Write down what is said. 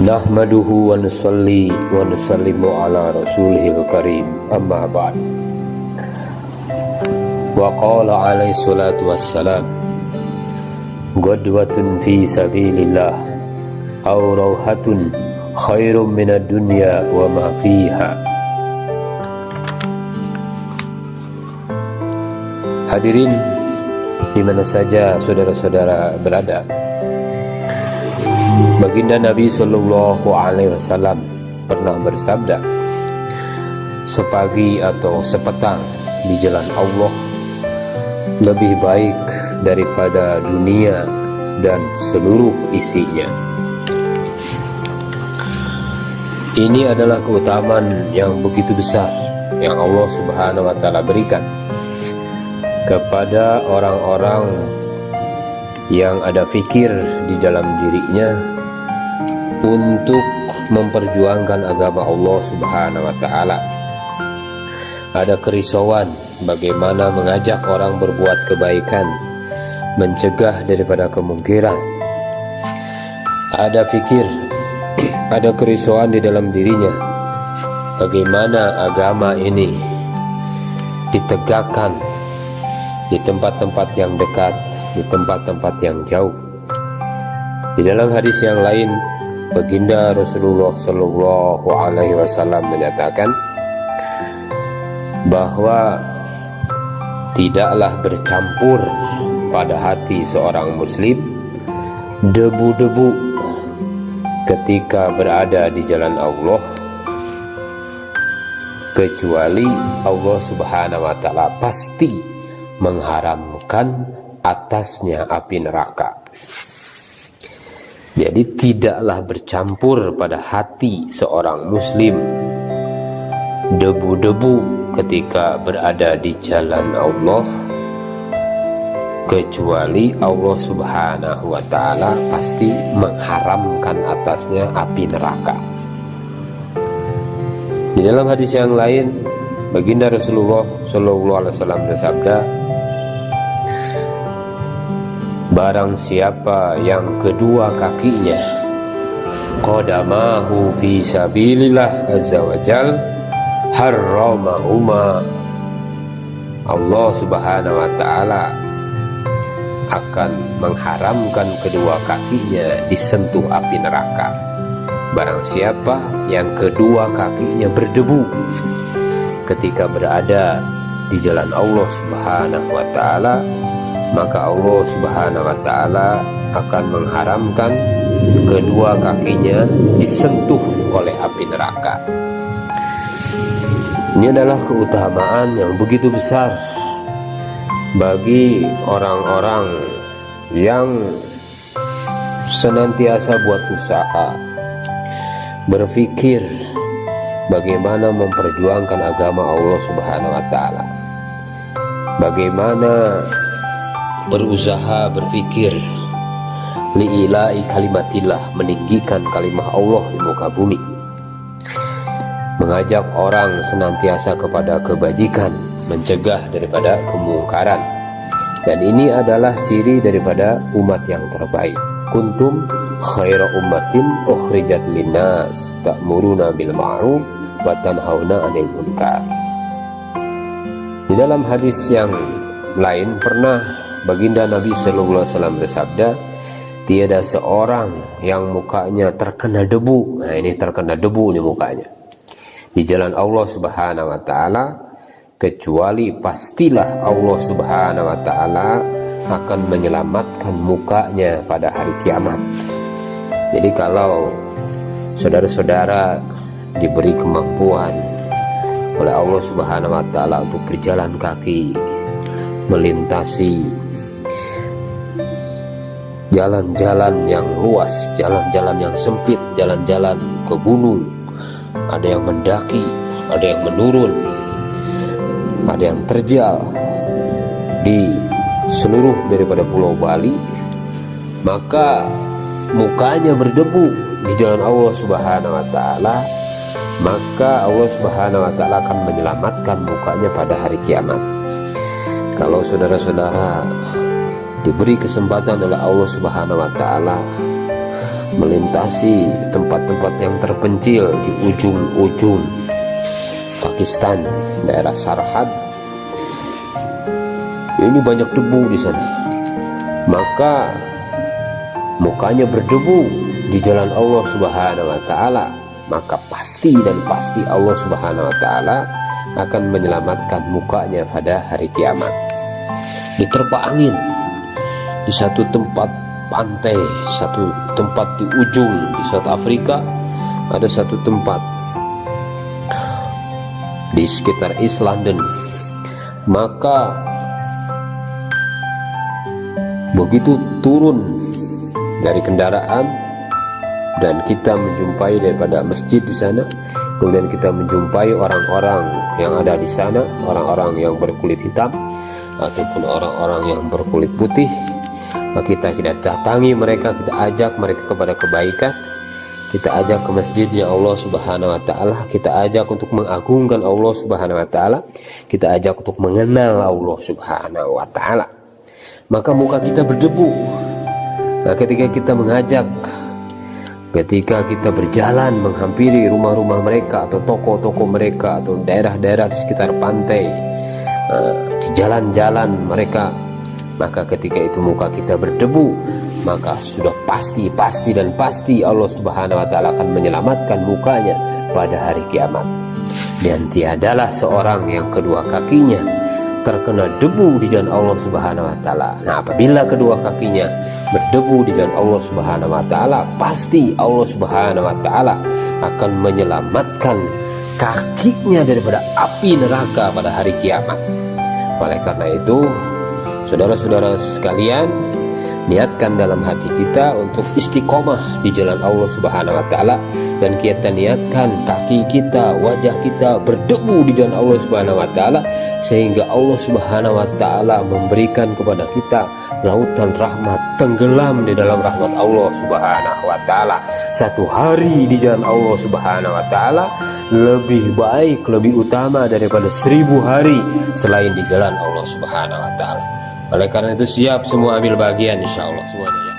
Nahmaduhu wa nusalli wa nusallimu ala rasulihil karim, amma ba'd. Wa qala alaihi salatu wassalam, ghadwatun fi sabilillah aw rawhatun khairum minad dunya wa ma fiha. Hadirin di mana saja saudara-saudara berada, Baginda Nabi Sallallahu Alaihi Wasallam pernah bersabda, sepagi atau sepetang di jalan Allah lebih baik daripada dunia dan seluruh isinya. Ini adalah keutamaan yang begitu besar yang Allah Subhanahu wa Ta'ala berikan kepada orang-orang yang ada fikir di dalam dirinya untuk memperjuangkan agama Allah Subhanahu wa Ta'ala. Ada kerisauan bagaimana mengajak orang berbuat kebaikan, mencegah daripada kemungkaran. Ada fikir, ada kerisauan di dalam dirinya, bagaimana agama ini ditegakkan di tempat-tempat yang dekat, di tempat-tempat yang jauh. Di dalam hadis yang lain, Baginda Rasulullah Sallallahu Alaihi Wasallam menyatakan bahwa tidaklah bercampur pada hati seorang muslim debu-debu ketika berada di jalan Allah, kecuali Allah Subhanahu wa Ta'ala pasti mengharamkan atasnya api neraka. Jadi tidaklah bercampur pada hati seorang muslim debu-debu ketika berada di jalan Allah, kecuali Allah Subhanahu wa Ta'ala pasti mengharamkan atasnya api neraka. Di dalam hadis yang lain, Baginda Rasulullah Sallallahu Alaihi Wasallam bersabda, barang siapa yang kedua kakinya qadamahu fi sabilillah azza wa jal harramahuma, Allah Subhanahu wa Ta'ala akan mengharamkan kedua kakinya disentuh api neraka. Barang siapa yang kedua kakinya berdebu ketika berada di jalan Allah Subhanahu wa Ta'ala, maka Allah Subhanahu wa Ta'ala akan mengharamkan kedua kakinya disentuh oleh api neraka. Ini adalah keutamaan yang begitu besar bagi orang-orang yang senantiasa buat usaha, berpikir bagaimana memperjuangkan agama Allah Subhanahu wa Ta'ala, bagaimana berusaha berpikir li'ilai kalimatillah, meninggikan kalimah Allah di muka bumi, mengajak orang senantiasa kepada kebajikan, mencegah daripada kemungkaran. Dan ini adalah ciri daripada umat yang terbaik. Kuntum khaira ummatin ukhrijat linnas ta'muruna bil ma'ruf wa tanhauna 'anil munkar. Di dalam hadis yang lain pernah Baginda Nabi Sallallahu Alaihi Wasallam bersabda, tiada seorang yang mukanya terkena debu. Nah, ini terkena debu nih mukanya di jalan Allah Subhanahu wa Ta'ala, kecuali pastilah Allah Subhanahu wa Ta'ala akan menyelamatkan mukanya pada hari kiamat. Jadi kalau saudara-saudara diberi kemampuan oleh Allah Subhanahu wa Ta'ala untuk berjalan kaki, melintasi jalan-jalan yang luas, jalan-jalan yang sempit, jalan-jalan ke gunung, ada yang mendaki, ada yang menurun, ada yang terjal di seluruh daripada Pulau Bali, maka mukanya berdebu di jalan Allah Subhanahu wa Ta'ala, maka Allah Subhanahu wa Ta'ala akan menyelamatkan mukanya pada hari kiamat. Kalau saudara-saudara diberi kesempatan oleh Allah Subhanahu wa taala melintasi tempat-tempat yang terpencil di ujung-ujung Pakistan, daerah Sarhad. Ini banyak debu di sana, maka mukanya berdebu di jalan Allah Subhanahu wa taala, maka pasti dan pasti Allah Subhanahu wa taala akan menyelamatkan mukanya pada hari kiamat. Diterpa angin di satu tempat pantai, satu tempat di ujung di South Africa, ada satu tempat di sekitar East London. Maka begitu turun dari kendaraan dan kita menjumpai daripada masjid di sana, kemudian kita menjumpai orang-orang yang ada di sana, orang-orang yang berkulit hitam ataupun orang-orang yang berkulit putih, maka kita datangi mereka, kita ajak mereka kepada kebaikan, kita ajak ke masjidnya Allah Subhanahu wa taala, kita ajak untuk mengagungkan Allah Subhanahu wa taala, kita ajak untuk mengenal Allah Subhanahu wa taala. Maka muka kita berdebu. Nah, ketika kita mengajak, ketika kita berjalan menghampiri rumah-rumah mereka atau toko-toko mereka atau daerah-daerah di sekitar pantai, di jalan-jalan mereka, maka ketika itu muka kita berdebu, maka sudah pasti dan pasti Allah Subhanahu wa taala akan menyelamatkan mukanya pada hari kiamat. Dan tiadalah seorang yang kedua kakinya terkena debu di jalan Allah Subhanahu wa taala. Nah, apabila kedua kakinya berdebu di jalan Allah Subhanahu wa taala, pasti Allah Subhanahu wa taala akan menyelamatkan kakinya daripada api neraka pada hari kiamat. Oleh karena itu, saudara-saudara sekalian, niatkan dalam hati kita untuk istiqomah di jalan Allah Subhanahu wa taala, dan kita niatkan kaki kita, wajah kita berdebu di jalan Allah Subhanahu wa taala, sehingga Allah Subhanahu wa taala memberikan kepada kita lautan rahmat, tenggelam di dalam rahmat Allah Subhanahu wa taala. Satu hari di jalan Allah Subhanahu wa taala lebih baik, lebih utama daripada 1000 hari selain di jalan Allah Subhanahu wa taala. Oleh karena itu, siap semua ambil bagian insyaallah semuanya ya.